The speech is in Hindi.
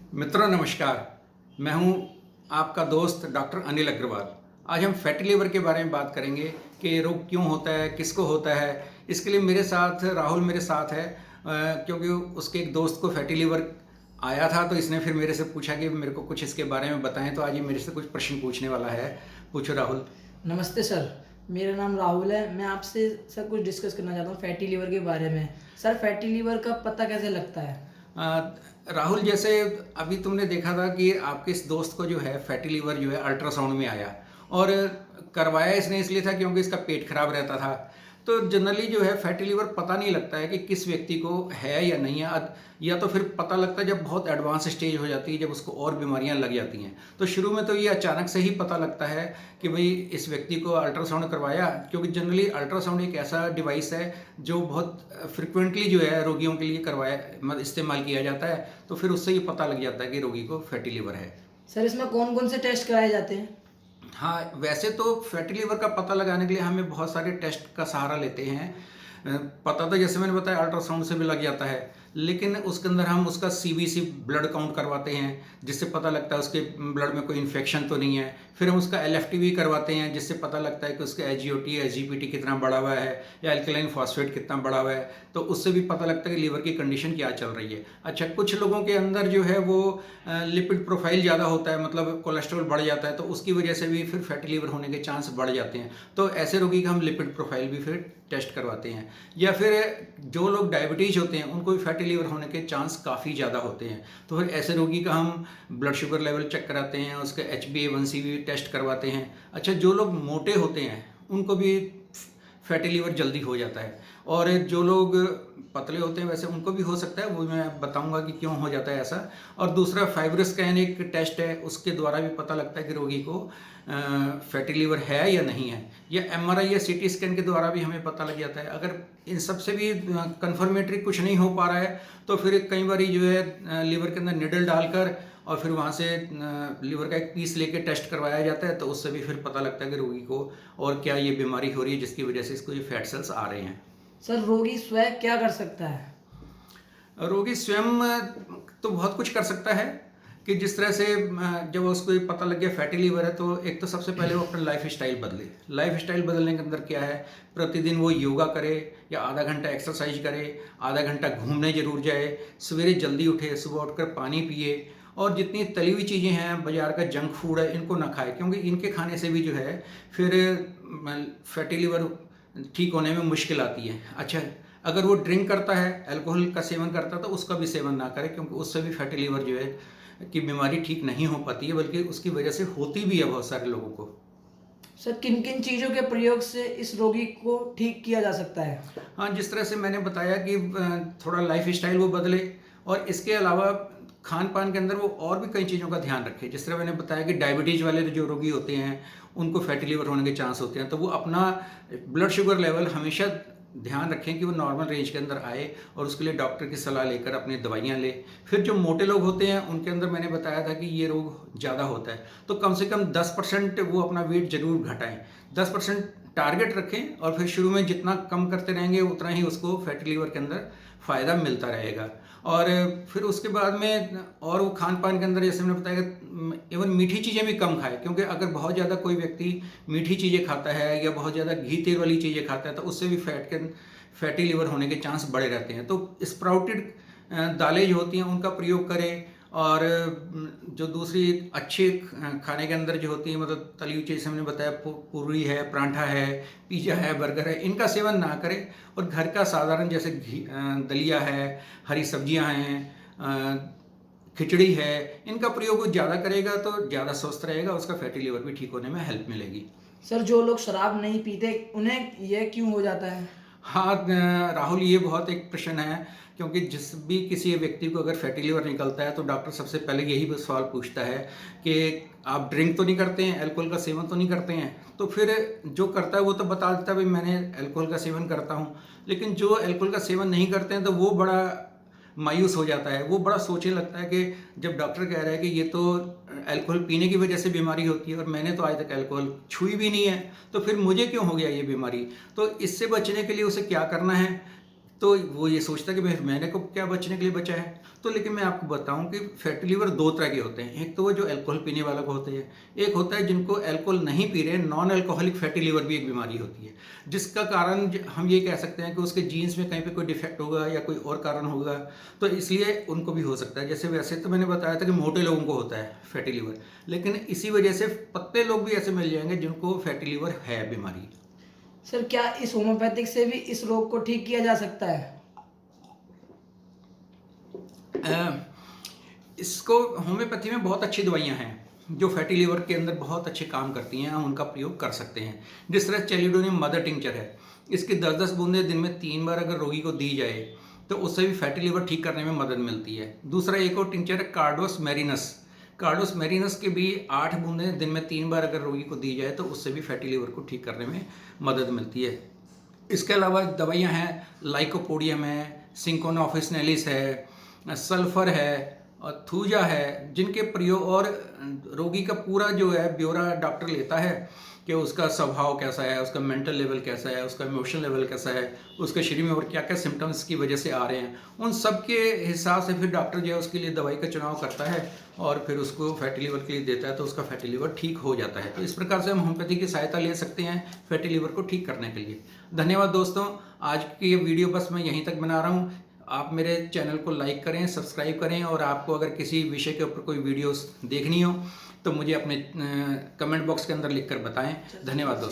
मित्रों नमस्कार। मैं हूं आपका दोस्त डॉक्टर अनिल अग्रवाल। आज हम फैटी लिवर के बारे में बात करेंगे कि ये रोग क्यों होता है, किसको होता है। इसके लिए मेरे साथ राहुल मेरे साथ है, क्योंकि उसके एक दोस्त को फैटी लिवर आया था, तो इसने फिर मेरे से पूछा कि मेरे को कुछ इसके बारे में बताएं। तो आज ये मेरे से कुछ प्रश्न पूछने वाला है। पूछो राहुल। नमस्ते सर। मेरा नाम राहुल है। मैं आपसे सर कुछ डिस्कस करना चाहता हूँ फैटी लीवर के बारे में। सर फैटी लीवर का पता कैसे लगता है? राहुल, जैसे अभी तुमने देखा था कि आपके इस दोस्त को जो है फैटी लीवर जो है अल्ट्रासाउंड में आया, और करवाया इसने इसलिए था क्योंकि इसका पेट खराब रहता था। तो जनरली जो है फैटी लीवर पता नहीं लगता है कि किस व्यक्ति को है या नहीं है, या तो फिर पता लगता है जब बहुत एडवांस स्टेज हो जाती है, जब उसको और बीमारियां लग जाती हैं। तो शुरू में तो ये अचानक से ही पता लगता है कि भाई इस व्यक्ति को अल्ट्रासाउंड करवाया, क्योंकि जनरली अल्ट्रासाउंड एक ऐसा डिवाइस है जो बहुत फ्रिक्वेंटली जो है रोगियों के लिए करवाया मतलब इस्तेमाल किया जाता है। तो फिर उससे ये पता लग जाता है कि रोगी को फैटी लिवर है। सर इसमें कौन कौन से टेस्ट कराए जाते हैं? हाँ, वैसे तो फैटी लिवर का पता लगाने के लिए हमें बहुत सारे टेस्ट का सहारा लेते हैं। पता तो जैसे मैंने बताया अल्ट्रासाउंड से भी लग जाता है, लेकिन उसके अंदर हम उसका सीबीसी ब्लड काउंट करवाते हैं, जिससे पता लगता है उसके ब्लड में कोई इन्फेक्शन तो नहीं है। फिर हम उसका एलएफटी भी करवाते हैं, जिससे पता लगता है कि उसका एसजीओटी एसजीपीटी कितना बढ़ा हुआ है या अल्कलाइन फॉस्फेट कितना बढ़ा हुआ है। तो उससे भी पता लगता है कि लीवर की कंडीशन क्या चल रही है। अच्छा, कुछ लोगों के अंदर जो है वो लिपिड प्रोफाइल ज़्यादा होता है, मतलब कोलेस्ट्रॉल बढ़ जाता है, तो उसकी वजह से भी फिर फैटी लीवर होने के चांस बढ़ जाते हैं। तो ऐसे रोगी का हम लिपिड प्रोफाइल भी फिर टेस्ट करवाते हैं। या फिर जो लोग डायबिटीज़ होते हैं उनको भी फैटी लीवर होने के चांस काफ़ी ज़्यादा होते हैं, तो फिर ऐसे रोगी का हम ब्लड शुगर लेवल चेक कराते हैं, उसके HbA1c भी टेस्ट करवाते हैं। अच्छा, जो लोग मोटे होते हैं उनको भी फैटी लीवर जल्दी हो जाता है, और जो लोग पतले होते हैं वैसे उनको भी हो सकता है, वो मैं बताऊंगा कि क्यों हो जाता है ऐसा। और दूसरा फाइब्रोस्कैन एक टेस्ट है, उसके द्वारा भी पता लगता है कि रोगी को फैटी लीवर है या नहीं है। या MRI या CT स्कैन के द्वारा भी हमें पता लग जाता है। अगर इन सब से भी कंफर्मेटरी कुछ नहीं हो पा रहा है, तो फिर कई बार जो है लीवर के अंदर निडल डालकर और फिर वहाँ से लीवर का एक पीस लेके टेस्ट करवाया जाता है, तो उससे भी फिर पता लगता है कि रोगी को और क्या ये बीमारी हो रही है जिसकी वजह से इसको ये फैट सेल्स आ रहे हैं। सर रोगी स्वयं क्या कर सकता है? रोगी स्वयं तो बहुत कुछ कर सकता है, कि जिस तरह से जब उसको ये पता लग गया फैटी लीवर है, तो एक तो सबसे पहले वो अपना लाइफ स्टाइल बदले। लाइफ स्टाइल बदलने के अंदर क्या है, प्रतिदिन वो योगा करे या आधा घंटा एक्सरसाइज करे, आधा घंटा घूमने जरूर जाए, सवेरे जल्दी उठे, सुबह उठकर पानी पिए, और जितनी तली हुई चीज़ें हैं, बाजार का जंक फूड है, इनको ना खाए, क्योंकि इनके खाने से भी जो है फिर फैटी लीवर ठीक होने में मुश्किल आती है। अच्छा, अगर वो ड्रिंक करता है, अल्कोहल का सेवन करता है, तो उसका भी सेवन ना करे, क्योंकि उससे भी फैटी लीवर जो है कि बीमारी ठीक नहीं हो पाती है, बल्कि उसकी वजह से होती भी है बहुत सारे लोगों को। सर किन किन चीज़ों के प्रयोग से इस रोगी को ठीक किया जा सकता है? हाँ, जिस तरह से मैंने बताया कि थोड़ा लाइफ स्टाइल वो बदले, और इसके अलावा खान पान के अंदर वो और भी कई चीज़ों का ध्यान रखे। जिस तरह मैंने बताया कि डायबिटीज़ वाले जो रोगी होते हैं उनको फैटी लीवर होने के चांस होते हैं, तो वो अपना ब्लड शुगर लेवल हमेशा ध्यान रखें कि वो नॉर्मल रेंज के अंदर आए, और उसके लिए डॉक्टर की सलाह लेकर अपनी दवाइयाँ ले। फिर जो मोटे लोग होते हैं उनके अंदर मैंने बताया था कि ये रोग ज़्यादा होता है, तो कम से कम 10% वो अपना वेट जरूर घटाएं। 10% टारगेट रखें, और फिर शुरू में जितना कम करते रहेंगे उतना ही उसको फैटी लीवर के अंदर फ़ायदा मिलता रहेगा। और फिर उसके बाद में और वो खान पान के अंदर जैसे मैंने बताया कि इवन मीठी चीज़ें भी कम खाए, क्योंकि अगर बहुत ज़्यादा कोई व्यक्ति मीठी चीज़ें खाता है या बहुत ज़्यादा घी तेल वाली चीज़ें खाता है, तो उससे भी फैटी लिवर होने के चांस बढ़े रहते हैं। तो स्प्राउटेड दालें जो होती हैं उनका प्रयोग करें, और जो दूसरी अच्छे खाने के अंदर जो होती है, मतलब तली हुई चीज़ हमने बताया, पूरी है, परांठा है, पिज़्ज़ा है, बर्गर है, इनका सेवन ना करें। और घर का साधारण जैसे घी, दलिया है, हरी सब्जियां हैं, खिचड़ी है, इनका प्रयोग वो ज़्यादा करेगा तो ज़्यादा स्वस्थ रहेगा, उसका फैटी लिवर भी ठीक होने में हेल्प मिलेगी। सर जो लोग शराब नहीं पीते उन्हें यह क्यों हो जाता है? हाँ राहुल, ये बहुत एक प्रश्न है, क्योंकि जिस भी किसी व्यक्ति को अगर फैटी लिवर निकलता है तो डॉक्टर सबसे पहले यही सवाल पूछता है कि आप ड्रिंक तो नहीं करते हैं, अल्कोहल का सेवन तो नहीं करते हैं। तो फिर जो करता है वो तो बता देता है भाई मैंने अल्कोहल का सेवन करता हूँ, लेकिन जो अल्कोहल का सेवन नहीं करते हैं तो वो बड़ा मायूस हो जाता है, वो बड़ा सोचने लगता है कि जब डॉक्टर कह रहा है कि ये तो अल्कोहल पीने की वजह से बीमारी होती है और मैंने तो आज तक अल्कोहल छुई भी नहीं है, तो फिर मुझे क्यों हो गया ये बीमारी। तो इससे बचने के लिए उसे क्या करना है, तो वो ये सोचता है कि भाई मैंने को क्या बचने के लिए बचा है। तो लेकिन मैं आपको बताऊं कि फैटी लिवर दो तरह के होते हैं। एक तो वो जो अल्कोहल पीने वाला को होते हैं, एक होता है जिनको अल्कोहल नहीं पी रहे, नॉन अल्कोहलिक फैटी लिवर भी एक बीमारी होती है, जिसका कारण हम ये कह सकते हैं कि उसके जीन्स में कहीं पे कोई डिफेक्ट होगा या कोई और कारण होगा, तो इसलिए उनको भी हो सकता है। जैसे वैसे तो मैंने बताया था कि मोटे लोगों को होता है फैटी लिवर, लेकिन इसी वजह से पतले लोग भी ऐसे मिल जाएंगे जिनको फैटी लिवर है बीमारी। सर क्या इस होम्योपैथिक से भी इस रोग को ठीक किया जा सकता है? इसको होम्योपैथी में बहुत अच्छी दवाइयाँ हैं जो फैटी लिवर के अंदर बहुत अच्छे काम करती हैं, हम उनका प्रयोग कर सकते हैं। जिस तरह चैलिडोनियम मदर टिंचर है, इसकी 10-10 बूंदें दिन में 3 बार अगर रोगी को दी जाए तो उससे भी फैटी लिवर ठीक करने में मदद मिलती है। दूसरा एक और टिंचर है कार्डोस मैरिनस, कार्डोस मैरिनस की भी 8 बूंदें दिन में 3 बार अगर रोगी को दी जाए तो उससे भी फैटी लिवर को ठीक करने में मदद मिलती है। इसके अलावा दवाइयाँ हैं, लाइकोपोडियम है, सिंकोना ऑफिसनेलिस है, सल्फर है और थूजा है, जिनके प्रयोग और रोगी का पूरा जो है ब्यौरा डॉक्टर लेता है कि उसका स्वभाव कैसा है, उसका मेंटल लेवल कैसा है, उसका इमोशनल लेवल कैसा है, उसके शरीर में और क्या क्या सिम्टम्स की वजह से आ रहे हैं, उन सब के हिसाब से फिर डॉक्टर जो है उसके लिए दवाई का चुनाव करता है और फिर उसको फैटी लिवर के लिए देता है, तो उसका फैटी लिवर ठीक हो जाता है। तो इस प्रकार से हम होम्योपैथी की सहायता ले सकते हैं फैटी लिवर को ठीक करने के लिए। धन्यवाद दोस्तों, आज की ये वीडियो बस मैं यहीं तक बना रहा हूँ। आप मेरे चैनल को लाइक करें, सब्सक्राइब करें, और आपको अगर किसी विषय के ऊपर कोई वीडियोस देखनी हो तो मुझे अपने कमेंट बॉक्स के अंदर लिखकर बताएं। धन्यवाद दोस्तों।